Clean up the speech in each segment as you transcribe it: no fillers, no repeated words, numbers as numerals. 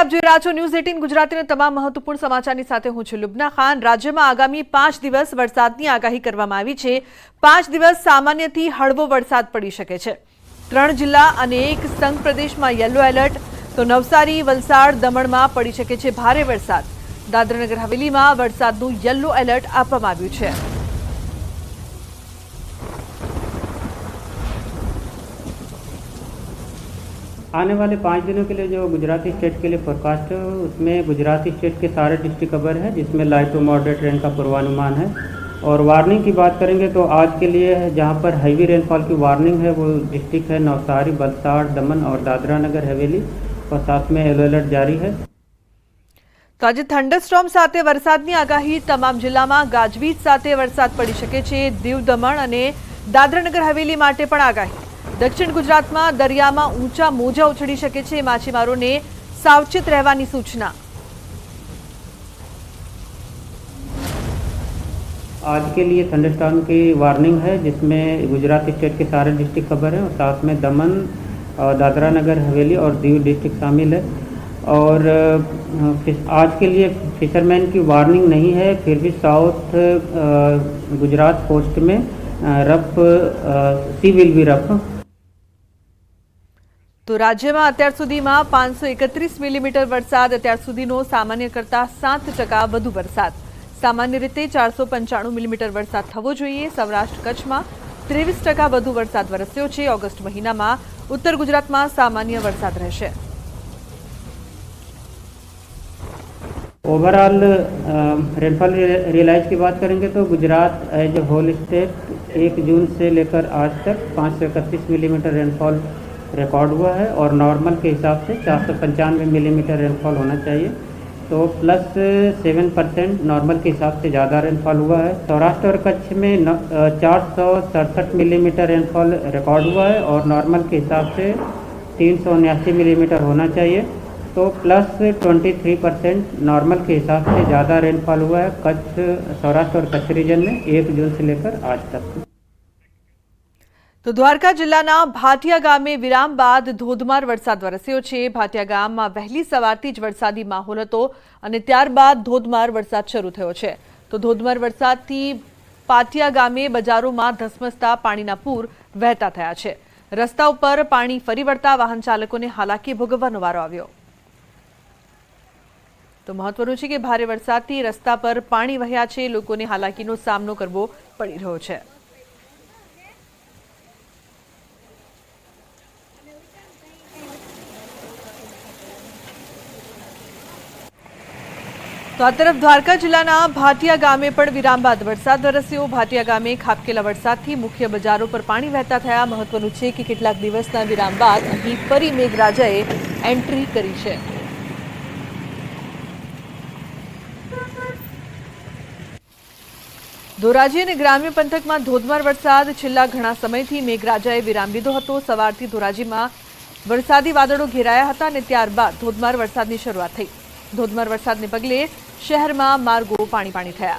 આપ જોઈ રહ્યા છો ન્યૂઝ 18 ગુજરાતીના તમામ મહત્વપૂર્ણ સમાચારની સાથે હું છું લુબના ખાન। રાજ્યમાં આગામી 5 દિવસ વરસાદની આગાહી કરવામાં આવી છે। 5 દિવસ સામાન્યથી હળવો વરસાદ પડી શકે છે। 3 જિલ્લા અને એક સંઘ પ્રદેશમાં યલો એલર્ટ, તો નવસારી, વલસાડ, દમણમાં પડી શકે છે ભારે વરસાદ। દાદરાનગર હવેલીમાં વરસાદનું યલો એલર્ટ આપવામાં આવ્યું છે। आने वाले 5 दिनों के लिए जो गुजराती स्टेट के लिए फोरकास्ट है उसमें गुजराती स्टेट के सारे डिस्ट्रिक्ट कवर है, जिसमें लाइट टू मॉडरेट रेन का पूर्वानुमान है। और वार्निंग की बात करेंगे तो आज के लिए जहां पर हैवी रेनफॉल की वार्निंग है वो डिस्ट्रिक्ट है नवसारी, वलसाड़, दमन और दादरा नगर हवेली, और साथ में येलो अलर्ट जारी है। तो आज थंडरस्टॉर्म साथे वरसादनी आगाही तमाम जिल्लामां गाजवीज साथे वरसाद पड़ी शके छे। दीव, दमण अने दादरानगर हवेली माटे पण आगाही। दक्षिण गुजरात में दरिया में ऊंचा मोजा उछड़ी सके छे, माछीमारों ने सावचेत रहवानी सूचना। आज के लिए थंडरस्टॉर्म की वार्निंग है, जिसमें गुजरात स्टेट के सारे डिस्ट्रिक्ट खबर हैं और साथ में दमन, दादरा नगर हवेली और दीव डिस्ट्रिक्ट शामिल है। और आज के लिए फिशरमैन की वार्निंग नहीं है, फिर भी साउथ गुजरात कोस्ट में rough sea will be rough. तो राज्य में अत्यार सुधीमां 531 मिलीमीटर वरसाद, अत्यार सुधीनो सामान्य करता 7% वधु वरसाद। सामान्य रीते 495 मिलीमीटर वरसाद थवो जोईए। सौराष्ट्र कच्छ में 23% वधु वरसाद वरस्यो छे। ऑगस्ट महीना में उत्तर गुजरात में सामान्य वरसाद रहेशे। ओवरऑल रेनफॉल रियलाइज की बात करेंगे तो Gujarat as a whole state 1 जून से लेकर आज तक 531 मिलीमीटर रेनफॉल रिकॉर्ड हुआ है, और नॉर्मल के हिसाब से 495 मिलीमीटर रेनफॉल होना चाहिए, तो +7% नॉर्मल के हिसाब से ज़्यादा रेनफॉल हुआ है। सौराष्ट्र और कच्छ में 467 मिलीमीटर रेनफॉल रिकॉर्ड हुआ है, और नॉर्मल के हिसाब से 379 मिलीमीटर होना चाहिए, तो +23% नॉर्मल के हिसाब से ज़्यादा रेनफॉल हुआ है कच्छ, सौराष्ट्र और कच्छ रीजन में 1 जून से लेकर आज तक। तो द्वारका जिल्लाना भाटिया गामे विराम बाद धोधमार वरसाद वरस्यो छे। भाटिया गाममां वહેલી સવારથી જ વરસાદી માહોલ હતો અને ત્યારબાદ ધોધમાર વરસાદ શરૂ થયો છે। તો ધોધમાર વરસાદથી પાટિયા ગામે બજારોમાં ધસમસતા પાણીના પૂર વહેતા થયા છે। રસ્તા ઉપર પાણી ફરી વળતા વાહન ચાલકોને હાલાકી ભોગવવાનો વારો આવ્યો। તો મહત્વનું છે કે ભારે વરસાદથી રસ્તા પર પાણી વહ્યા છે, લોકોને હાલાકીનો સામનો કરવો પડી રહ્યો છે। तो आ तरफ द्वारका जिल्लाना भाटिया गामे पण विराम बाद वरसाद वरस्यो। भाटिया गामे खाबकेला वरसादथी मुख्य बजारो पर पाणी वहेता थया। महत्वनुं छे के કેટલાક દિવસના વિરામ બાદ અહીં ફરી મેઘરાજાએ એન્ટ્રી કરી છે। ધોરાજી અને ગ્રામ્ય પંથકમાં ધોધમાર વરસાદ। છેલ્લા ઘણા સમયથી મેઘરાજાએ વિરામ લીધો હતો। સવારથી ધોરાજીમાં વરસાદી વાદળો ઘેરાયા હતા અને ત્યારબાદ ધોધમાર વરસાદની શરૂઆત થઈ। ધોધમાર વરસાદને પગલે શહેરમાં માર્ગો પાણી થયા।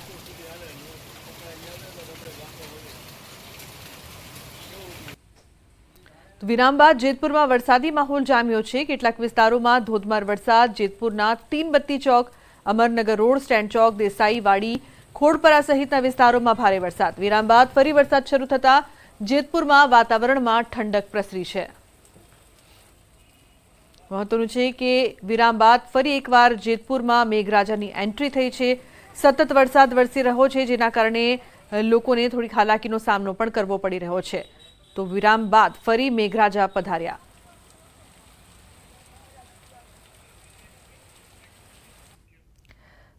વિરામ બાદ જેતપુરમાં વરસાદી માહોલ જામ્યો છે। કેટલાક વિસ્તારોમાં ધોધમાર વરસાદ। જેતપુરના તીનબત્તી ચોક, અમરનગર રોડ, સ્ટેન્ડ ચોક, દેસાઈવાડી, ખોડપરા સહિતના વિસ્તારોમાં ભારે વરસાદ। વિરામ બાદ ફરી વરસાદ શરૂ થતા જેતપુરમાં વાતાવરણમાં ઠંડક પ્રસરી છે। महत्वनुं छे के विराम बाद फरी एकवार जेतपुरमां मेघराजानी एंट्री थई छे। सतत वरसाद वरसी रह्यो छे, जेना कारणे लोकोने थोड़ी हालाकीनो सामनो पण करवो पड़ी रह्यो छे। तो विराम बाद फरी मेघराजा पधार्या।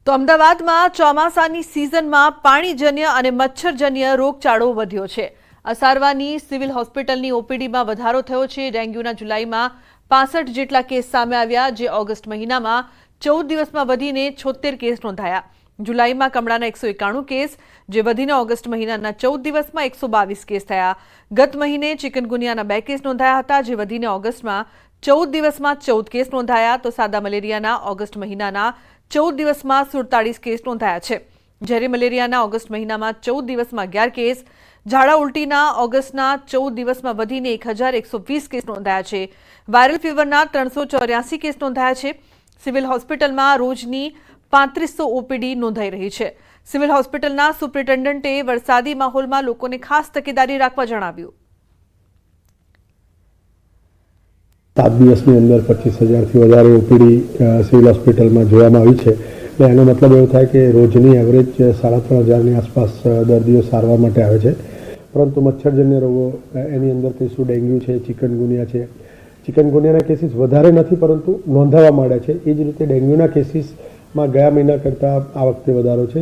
तो अमदावादमां ચોમાસાની सीजनमां पाणीजन्य अने मच्छरजन्य रोगचाळो वध्यो छे। असारवानी सिविल होस्पिટલની ओपीडीमां વધારો થયો છે। ડેન્ગ્યુના જુલાઈમાં 65 જેટલા કેસ સામે આવ્યા, જે ઓગસ્ટ મહિનામાં 14 દિવસમાં વધીને 76 કેસ નોંધાયા। જુલાઈમાં કમળાના 191 કેસ, જે વધીને ઓગસ્ટ મહિનાના 14 દિવસમાં 122 કેસ થયા। ગત મહિને ચિકનગુનિયાના 2 કેસ નોંધાયા હતા, જે વધીને ઓગસ્ટમાં 14 દિવસમાં 14 કેસ નોંધાયા। તો સાદા મલેરિયાના ઓગસ્ટ મહિનાના 14 દિવસમાં 47 કેસ નોંધાયા છે, જ્યારે મલેરિયાના ઓગસ્ટ મહિનામાં 14 દિવસમાં 11 કેસ, ઝાડા ઉલટીના ઓગસ્ટના 14 દિવસમાં વધીને 1120 કેસ નોંધાયા છે। વાયરલ ફીવરના 384 કેસ નોંધાયા છે। સિવિલ હોસ્પિટલમાં રોજની 3500 ઓપીડી નોંધાઈ રહી છે. સિવિલ હોસ્પિટલના સુપ્રિન્ટેન્ડન્ટે વરસાદી માહોલમાં લોકોને ખાસ તકેદારી રાખવા જણાવ્યું. 7 દિવસની અંદર 25,000થી વધારે ઓપીડી સિવિલ હોસ્પિટલમાં જોવામાં આવી છે. એટલે એનો મતલબ એવો થાય કે રોજની એવરેજ 3,500ની આસપાસ દર્દીઓ સારવાર માટે આવે છે. પરંતુ મચ્છરજન્ય રોગો એની અંદર કહીશું ડેન્ગ્યુ છે, ચિકનગુનિયા છે. ચિકનગુનિયાના કેસીસ વધારે નથી પરંતુ નોંધાવા માંડ્યા છે. એ જ રીતે ડેન્ગ્યુના કેસીસમાં ગયા મહિના કરતાં આ વખતે વધારો છે.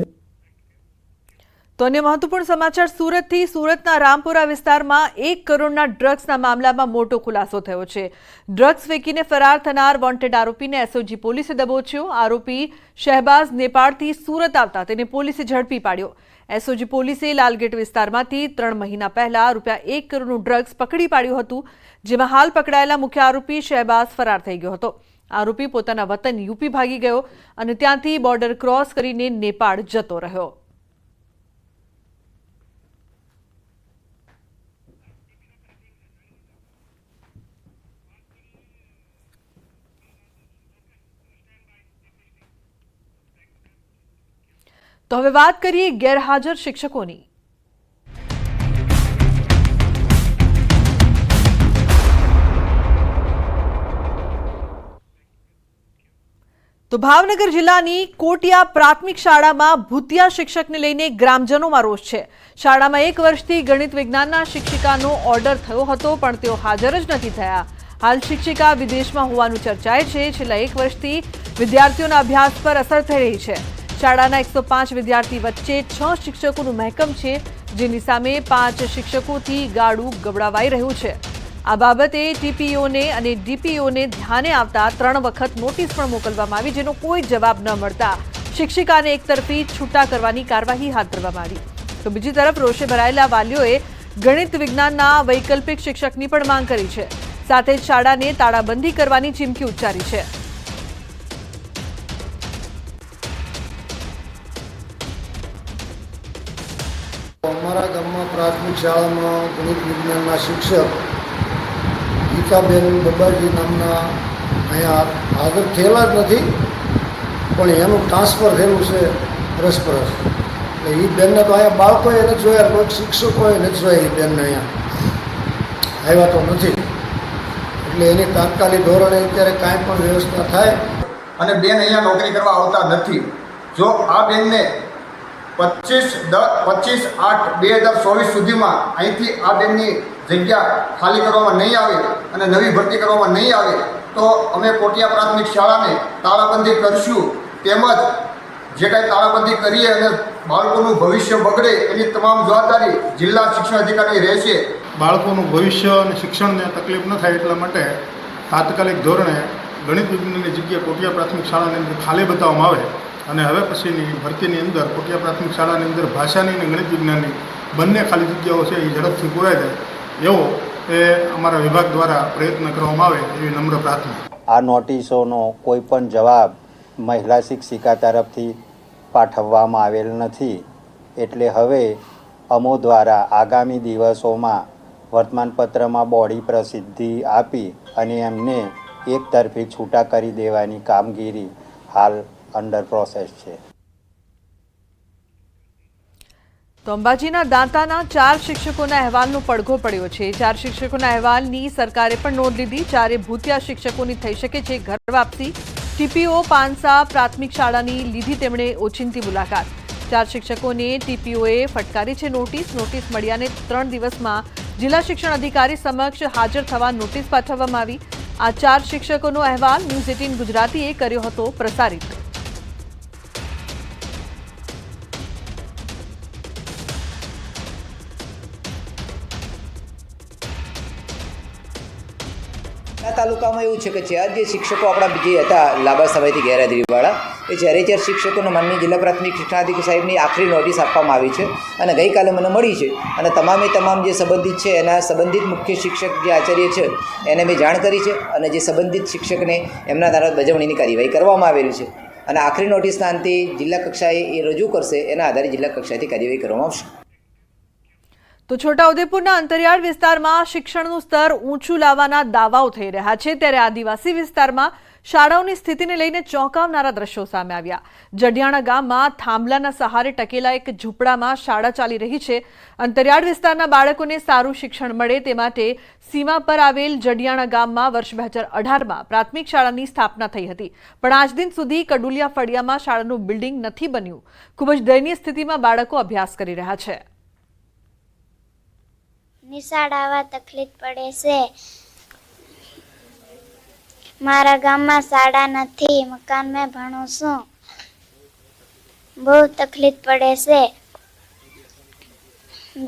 તો અન્ય મહત્વપૂર્ણ સમાચાર સુરતથી. સુરતના રામપુરા વિસ્તારમાં 1 કરોડના ડ્રગ્સના મામલામાં મોટો ખુલાસો થયો છે. ડ્રગ્સ ફેંકીને ફરાર થનાર વોન્ટેડ આરોપીને એસઓજી પોલીસે દબોચ્યો. આરોપી શહેબાઝ નેપાળથી સુરત આવતા તેને પોલીસે ઝડપી પાડ્યો. એસઓજી પોલીસે લાલગેટ વિસ્તારમાંથી 3 મહિના પહેલા ₹1 કરોડનું ડ્રગ્સ પકડી પાડ્યું હતું, જેમાં હાલ પકડાયેલા મુખ્ય આરોપી શહેબાઝ ફરાર થઈ ગયો હતો. આરોપી પોતાના વતન યુપી ભાગી ગયો અને ત્યાંથી બોર્ડર ક્રોસ કરીને નેપાળ જતો રહ્યો. તો હવે વાત કરીએ ગેરહાજર શિક્ષકોની. તો ભાવનગર જિલ્લાની કોટિયા પ્રાથમિક શાળામાં ભૂતિયા શિક્ષકને લઈને ગ્રામજનોમાં રોષ છે. શાળામાં 1 વર્ષથી ગણિત વિજ્ઞાનના શિક્ષિકાનો ઓર્ડર થયો હતો, પણ તેઓ હાજર જ નથી થયા. હાલ શિક્ષિકા વિદેશમાં હોવાનું ચર્ચાય છે. છેલ્લા 1 વર્ષથી વિદ્યાર્થીઓના અભ્યાસ પર અસર થઈ રહી છે. શાળાના 105 વિદ્યાર્થી વચ્ચે 6 શિક્ષકોનું મહેકમ છે, જેની સામે 5 શિક્ષકોથી ગાળું ગબડાવાઈ રહ્યું છે. આ બાબતે ટીપીઓને અને ડીપીઓને ધ્યાને આવતા 3 વખત નોટિસ પણ મોકલવામાં આવી, જેનો કોઈ જવાબ ન મળતા શિક્ષિકાને એકતરફી છૂટા કરવાની કાર્યવાહી હાથ ધરવામાં આવી. તો બીજી તરફ રોષે ભરાયેલા વાલીઓએ ગણિત વિજ્ઞાનના વૈકલ્પિક શિક્ષકની પણ માંગ કરી છે. સાથે જ શાળાને તાળાબંધી કરવાની ચીમકી ઉચ્ચારી છે. અમારા ગામમાં પ્રાથમિક શાળામાં ગણિત વિજ્ઞાનના શિક્ષક ગીતાબેન બબાજી નામના અહીંયા હાજર થયેલા જ નથી, પણ એનું ટ્રાન્સફર થયેલું છે રસપરસ. એટલે એ બેનને તો અહીંયા બાળકોએ નથી જોયા, કોઈક શિક્ષકોએ નથી જોયા. એ બેનને અહીંયા આવ્યા તો નથી. એટલે એની તાત્કાલિક ધોરણે અત્યારે કાંઈ પણ વ્યવસ્થા થાય. અને બેન અહીંયા નોકરી કરવા આવતા નથી. જો આ બેનને 25/8/2024 સુધીમાં અહીંથી આ બેનની જગ્યા ખાલી કરવામાં નહીં આવે અને નવી ભરતી કરવામાં નહીં આવે તો અમે કોટિયા પ્રાથમિક શાળાને તાળાબંધી કરશું. તેમજ જે કાંઈ તાળાબંધી કરીએ અને બાળકોનું ભવિષ્ય બગડે એની તમામ જવાબદારી જિલ્લા શિક્ષણ અધિકારી રહેશે. બાળકોનું ભવિષ્ય અને શિક્ષણને તકલીફ ન થાય એટલા માટે તાત્કાલિક ધોરણે ગણિત વિજ્ઞાનની જગ્યા કોટિયા પ્રાથમિક શાળાની અંદર ખાલી બતાવવામાં આવે અને હવે પછીની ભરતીની અંદર કોટિયા પ્રાથમિક શાળાની અંદર ભાષાની અને ગણિત વિજ્ઞાનની બંને ખાલી જગ્યાઓ છે એ ઝડપથી પૂરાઈ જાય એવો એ અમારા વિભાગ દ્વારા પ્રયત્ન કરવામાં આવે એવી નમ્ર પ્રાર્થના. આ નોટિસોનો કોઈ પણ જવાબ મહિલા શિક્ષિકા તરફથી પાઠવવામાં આવેલ નથી. એટલે હવે અમો દ્વારા આગામી દિવસોમાં વર્તમાનપત્રમાં બોડી પ્રસિદ્ધિ આપી અને એમને એકતરફી છૂટા કરી દેવાની કામગીરી હાલ અંડર પ્રોસેસ છે. તો અંબાજીના દાંતાના 4 શિક્ષકોના અહેવાલનો પડઘો પડ્યો છે. 4 શિક્ષકોના અહેવાલની સરકારે પણ નોંધ લીધી. 4 ભૂતિયા શિક્ષકોની થઈ શકે છે ઘર વાપસી. ટીપીઓ પાનસા પ્રાથમિક શાળાની લીધી તેમણે ઓચિંતી મુલાકાત. 4 શિક્ષકોને ટીપીઓએ ફટકારી છે નોટિસ. નોટિસ મળ્યાને 3 દિવસમાં જિલ્લા શિક્ષણ અધિકારી સમક્ષ હાજર થવા નોટિસ પાઠવવામાં આવી. આ 4 શિક્ષકોનો અહેવાલ ન્યૂઝ 18 ગુજરાતીએ કર્યો હતો પ્રસારિત. તાલુકામાં એવું છે કે 4 જે શિક્ષકો આપણા જે હતા લાંબા સમયથી ગેરહાજરીવાળા એ 4 શિક્ષકોને માનનીય જિલ્લા પ્રાથમિક શિક્ષણાધિકારી સાહેબની આખરી નોટિસ આપવામાં આવી છે અને ગઈકાલે મને મળી છે. અને તમામ જે સંબંધિત છે એના સંબંધિત મુખ્ય શિક્ષક જે આચાર્ય છે એને મેં જાણ કરી છે અને જે સંબંધિત શિક્ષકને એમના દ્વારા બજવણીની કાર્યવાહી કરવામાં આવેલી છે અને આખરી નોટિસના અંતે જિલ્લા કક્ષાએ એ રજૂ કરશે, એના આધારે જિલ્લા કક્ષાએથી કાર્યવાહી કરવામાં આવશે. તો છોટાઉદેપુરના અંતરિયાળ વિસ્તારમાં શિક્ષણનું સ્તર ઊંચું લાવવાના દાવાઓ થઈ રહ્યા છે, ત્યારે આદિવાસી વિસ્તારમાં શાળાઓની સ્થિતિને લઈને ચોંકાવનારા દ્રશ્યો સામે આવ્યા. જડિયાણા ગામમાં થાંભલાના સહારે ટકેલા એક ઝૂંપડામાં શાળા ચાલી રહી છે. અંતરિયાળ વિસ્તારના બાળકોને સારું શિક્ષણ મળે તે માટે સીમા પર આવેલ જડિયાણા ગામમાં વર્ષ 2018માં પ્રાથમિક શાળાની સ્થાપના થઈ હતી, પણ આજ દિન સુધી કડુલિયા ફળિયામાં શાળાનું બિલ્ડિંગ નથી બન્યું. ખૂબ જ દયનીય સ્થિતિમાં બાળકો અભ્યાસ કરી રહ્યા છે. નિશાળ આવવા તકલીફ પડે છે. મારા ગામમાં શાળા નથી, મકાનમાં ભણું છું. બહુ તકલીફ પડે છે.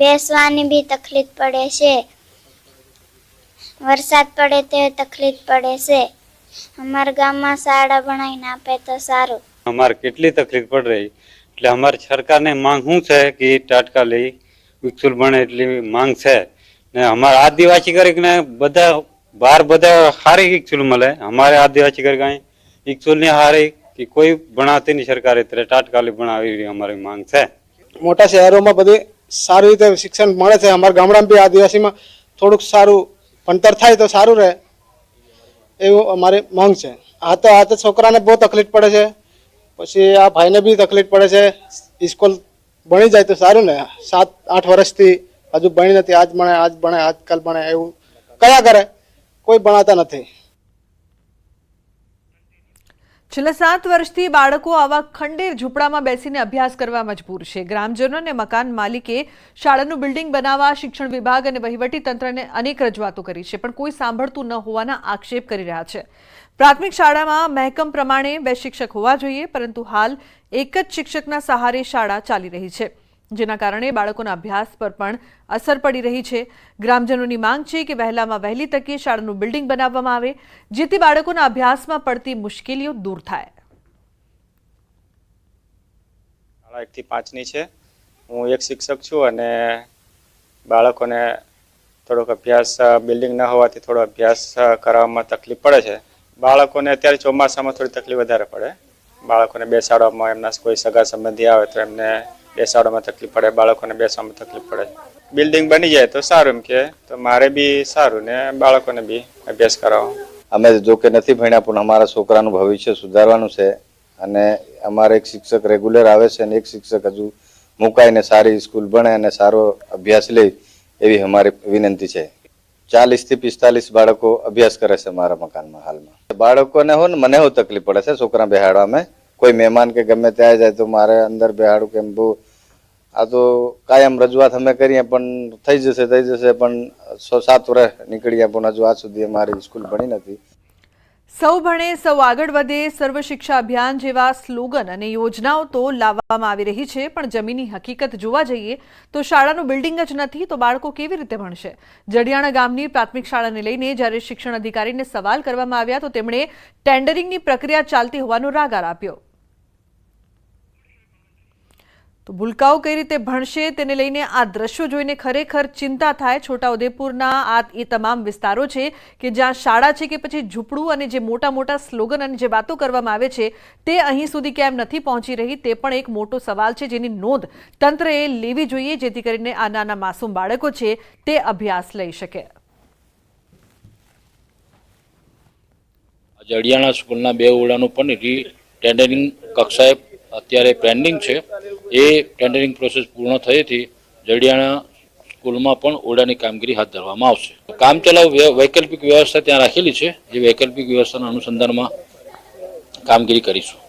બેસવાની બી તકલીફ પડે છે. વરસાદ પડે તો તકલીફ પડે છે. અમારા ગામમાં શાળા બનાવીને આપે તો સારું. અમારે કેટલી તકલીફ પડ રહી, એટલે અમારી સરકારને માંગ શું છે કે તાત્કાલિક સ્કૂલ બને એટલી માંગ છે. ને અમારે આદિવાસી કરીને બધા બહાર બધા સારી સ્કૂલ મળે, અમારે આદિવાસી કરી સ્કૂલ ની સારી કે કોઈ ભણાવતી નહીં સરકાર, એટલે તાત્કાલિક ભણાવી અમારી માંગ છે. મોટા શહેરોમાં બધે સારી રીતે શિક્ષણ મળે છે, અમારા ગામડામાં બી આદિવાસીમાં થોડુંક સારું ભણતર થાય તો સારું રહે એવું અમારી માંગ છે. આ તો છોકરાને બહુ તકલીફ પડે છે, પછી આ ભાઈને બી તકલીફ પડે છે. સ્કૂલ ભણી જાય તો સારું ને. 7-8 વર્ષથી હજુ ભણી નથી, આજ ભણે આજકાલ ભણે એવું કયા કરે, કોઈ ભણાતા નથી. છેલ્લા 7 વર્ષથી બાળકો આવા ખંડેર ઝૂંપડામાં બેસીને અભ્યાસ કરવા મજબૂર છે. ગ્રામજનો અને મકાન માલિકે શાળાનું બિલ્ડિંગ બનાવવા શિક્ષણ વિભાગ અને વહીવટી તંત્રને અનેક રજૂઆતો કરી છે, પણ કોઈ સાંભળતું ન હોવાના આક્ષેપ કરી રહ્યા છે. પ્રાથમિક શાળામાં મહેકમ પ્રમાણે 2 શિક્ષક હોવા જોઈએ, પરંતુ હાલ એક જ શિક્ષકના સહારે શાળા ચાલી રહી છે, જેના કારણે બાળકોના અભ્યાસ પર પણ અસર પડી રહી છે. ગ્રામજનોની માંગ છે કે વહેલામાં વહેલી તકે શાળાનું બિલ્ડિંગ બનાવવામાં આવે, જેથી બાળકોના અભ્યાસમાં પડતી મુશ્કેલીઓ દૂર થાય. શાળા 1 થી 5 ની છે. હું એક શિક્ષક છું અને બાળકોને થોડોક અભ્યાસ બિલ્ડિંગ ન હોવાથી થોડો અભ્યાસ કરવામાં તકલીફ પડે છે. બાળકોને અત્યારે ચોમાસામાં થોડી તકલીફ વધારે પડે. બાળકોને બેસાડવામાં એમના કોઈ સગા સંબંધી આવે તો એમને બેસાડવામાં તકલીફ પડે, બાળકોને બેસવામાં તકલીફ પડે. બિલ્ડિંગ બની જાય તો સારું, એમ કે તો મારે બી સારું ને બાળકોને બી અભ્યાસ કરાવો. અમે જો કે નથી ભણ્યા, પણ અમારા છોકરાનું ભવિષ્ય સુધારવાનું છે અને અમારે એક શિક્ષક રેગ્યુલર આવે છે અને એક શિક્ષક હજુ મુકાઈને સારી સ્કૂલ બને અને સારો અભ્યાસ લે એવી અમારી વિનંતી છે. 40 થી 45 બાળકો અભ્યાસ કરે છે મારા મકાનમાં હાલમાં. બાળકોને હો ને મને તકલીફ પડે છે છોકરા બેહાડવામાં. કોઈ મહેમાન કે ગમે ત્યાં જાય તો મારે અંદર બેહાડું કેમ બહુ. આ તો કાયમ રજૂઆત અમે કરીએ પણ થઈ જશે પણ 6-7 વર્ષ નીકળ્યા પણ હજુ આજ સુધી અમારી સ્કૂલ ભણી નથી. સૌ ભણે સૌ આગળ વધે, સર્વ શિક્ષા અભિયાન જેવા સ્લોગન અને યોજનાઓ તો લાવવામાં આવી રહી છે, પણ જમીની હકીકત જોવા જઈએ તો શાળાનું બિલ્ડિંગ જ નથી તો બાળકો કેવી રીતે ભણશે? જડિયાણા ગામની પ્રાથમિક શાળાને લઈને જ્યારે શિક્ષણ અધિકારીને સવાલ કરવામાં આવ્યા તો તેમણે ટેન્ડરિંગની પ્રક્રિયા ચાલતી હોવાનો રાગાર આપ્યો. તો ભૂલકાઓ કઈ રીતે ભણશે તેને લઈને આ દ્રશ્યો જોઈને ખરેખર ચિંતા થાય. છોટાઉદેપુરના એ તમામ વિસ્તારો છે કે જ્યાં શાળા છે કે પછી ઝૂંપડું, અને જે મોટા મોટા સ્લોગન અને જે વાતો કરવામાં આવે છે તે અહીં સુધી કેમ નથી પહોંચી રહી તે પણ એક મોટો સવાલ છે, જેની નોંધ તંત્રએ લેવી જોઈએ, જેથી કરીને આ નાના માસૂમ બાળકો છે તે અભ્યાસ લઈ શકે. જડિયાણા સ્કૂલના 2 ઓરડાનું પણ ટેન્ડરિંગ કક્ષાએ અત્યારે પેન્ડિંગ છે. એ ટેન્ડરિંગ પ્રોસેસ પૂર્ણ થયેથી જડિયાણા સ્કૂલમાં પણ ઓરડાની કામગીરી હાથ ધરવામાં આવશે. કામચલાઉ વૈકલ્પિક વ્યવસ્થા ત્યાં રાખેલી છે, જે વૈકલ્પિક વ્યવસ્થાના અનુસંધાનમાં કામગીરી કરીશું.